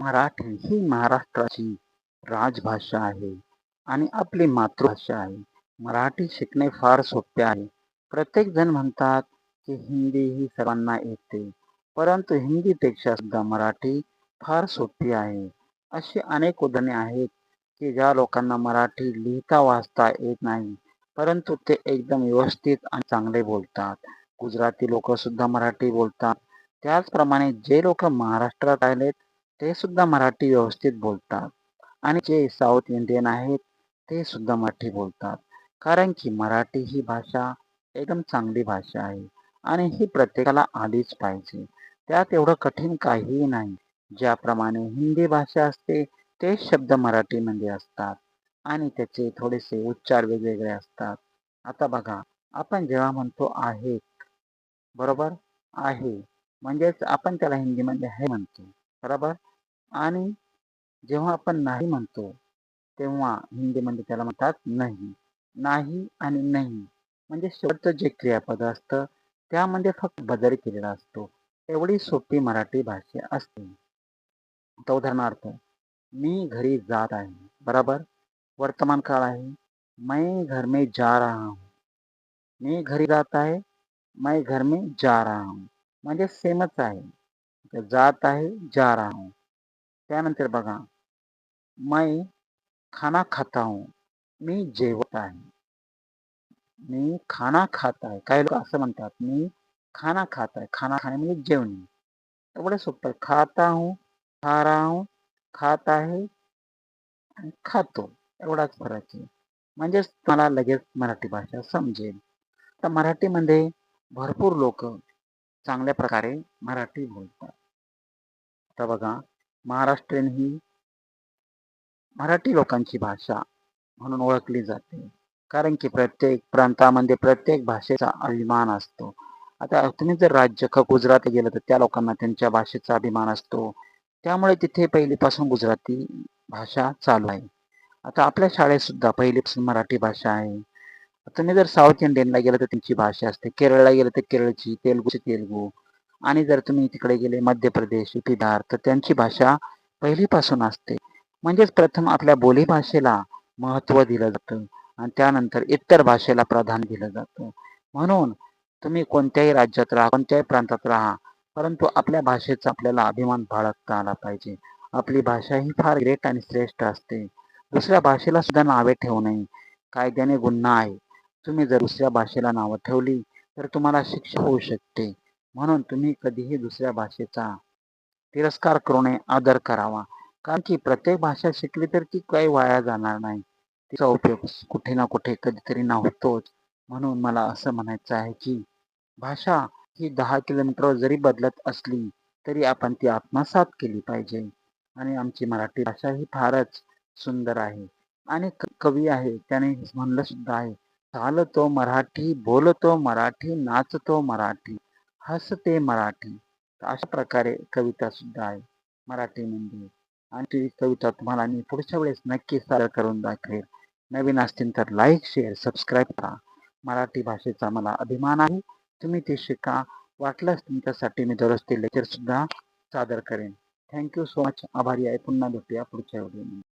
मराठी ही महाराष्ट्राची राजभाषा आहे आणि आपली मातृभाषा आहे. मराठी शिकणे फार सोपे आहे. प्रत्येक जण म्हणतात की हिंदी ही सर्वांना येते, परंतु हिंदीपेक्षा सुद्धा मराठी फार सोपी आहे. अशी अनेक उदाहरणे आहेत की ज्या लोकांना मराठी लिहिता वाचता येत नाही, परंतु ते एकदम व्यवस्थित आणि चांगले बोलतात. गुजराती लोक सुद्धा मराठी बोलतात. त्याचप्रमाणे जे लोक महाराष्ट्रात आलेत ते सुद्धा मराठी व्यवस्थित बोलतात आणि जे साऊथ इंडियन आहेत ते सुद्धा मराठी बोलतात. कारण की मराठी ही भाषा एकदम चांगली भाषा आहे आणि ही प्रत्येकाला आलीच पाहिजे. त्यात एवढं कठीण काहीही नाही. ज्याप्रमाणे हिंदी भाषा असते तेच शब्द मराठीमध्ये असतात आणि त्याचे थोडेसे उच्चार वेगवेगळे असतात. आता बघा, आपण जेव्हा म्हणतो आहे, बरोबर, आहे म्हणजेच आपण त्याला हिंदीमध्ये आहे म्हणतो, बरोबर. आणि जेव्हा आपण नाही म्हणतो तेव्हा हिंदीमध्ये त्याला म्हणतात नाही. नाही आणि नाही म्हणजे शेवटचं जे क्रियापद असतं त्यामध्ये फक्त बदल केलेला असतो. एवढी सोपी मराठी भाषा असते. आता उदाहरणार्थ, मी घरी जात आहे, बरोबर. वर्तमान काळ आहे. मैं घर में जा रहा हूँ. मी घरी जात आहे, मैं घर में जा रहा हूँ म्हणजे सेमच आहे. जात आहे, जा रहा हूँ. त्यानंतर बघा, मैं खाना खाता हूँ. मी जेवत आहे. मी खाना खात आहे. काही लोक असं म्हणतात, मी खाना खात आहे. खाना खाणे म्हणजे जेवणे. एवढं सोपं. खाता हूँ, खा रहा हूँ, खात आहे आणि खातो. एवढाच फरक आहे. म्हणजेच मला लगेच मराठी भाषा समजेल. तर मराठीमध्ये भरपूर लोक चांगल्या प्रकारे मराठी बोलतात. आता बघा, महाराष्ट्रीयन ही मराठी लोकांची भाषा म्हणून ओळखली जाते. कारण की प्रत्येक प्रांतामध्ये प्रत्येक भाषेचा अभिमान असतो. आता तुम्ही जर राज्य गुजरात गेलं तर त्या लोकांना त्यांच्या भाषेचा अभिमान असतो. त्यामुळे तिथे पहिलीपासून गुजराती भाषा चालू आहे. आता आपल्या शाळेत सुद्धा पहिलीपासून मराठी भाषा आहे. तुम्ही जर साऊथ इंडियनला गेलं तर त्यांची भाषा असते. केरळला गेलं तर केरळची, तेलुगूची तेलुगू. आणि जर तुम्ही तिकडे गेले मध्य प्रदेश, युपी, बिहार तर त्यांची भाषा पहिलीपासून असते. म्हणजेच प्रथम आपल्या बोलीभाषेला महत्त्व दिलं जातं आणि त्यानंतर इतर भाषेला प्राधान्य दिलं जातं. म्हणून तुम्ही कोणत्याही राज्यात राहा, कोणत्याही प्रांतात राहा, परंतु आपल्या भाषेचा आपल्याला अभिमान बाळगता आला पाहिजे. आपली भाषा ही फार ग्रेट आणि श्रेष्ठ असते. दुसऱ्या भाषेला सुद्धा नावे ठेवू नये. कायद्याने गुन्हा आहे. तुम्ही जर दुसऱ्या भाषेला नावं ठेवली तर तुम्हाला शिक्षा होऊ शकते. म्हणून तुम्ही कधीही दुसऱ्या भाषेचा तिरस्कार करू नये, आदर करावा. कारण की प्रत्येक भाषा शिकली तर ती काही वाया जाणार नाही. तिचा उपयोग कुठे ना कुठे कधीतरी होतोच. म्हणून मला असं म्हणायचं आहे की भाषा ही 10 किलोमीटरवर जरी बदलत असली तरी आपण ती आत्मसात केली पाहिजे. आणि आमची मराठी भाषा ही फारच सुंदर आहे. आणि कवी आहे त्याने म्हणलं सुद्धा आहे, चालतो मराठी, बोलतो मराठी, नाचतो मराठी, हसते मराठी. अशा प्रकारे कविता सुद्धा आहे मराठीमध्ये. आणि ती कविता तुम्हाला मी पुढच्या वेळेस नक्की सादर करून दाखवेल. नवीन असतील तर लाईक, शेअर, सबस्क्राईब करा. मराठी भाषेचा मला अभिमान आहे. तुम्ही ते शिका. वाटल्यास तुमच्यासाठी मी दररोज ते लेक्चर सुद्धा सादर करेन. Thank you so much. आभारी आहे. पुन्हा भेटूया पुढच्या व्हिडिओमध्ये.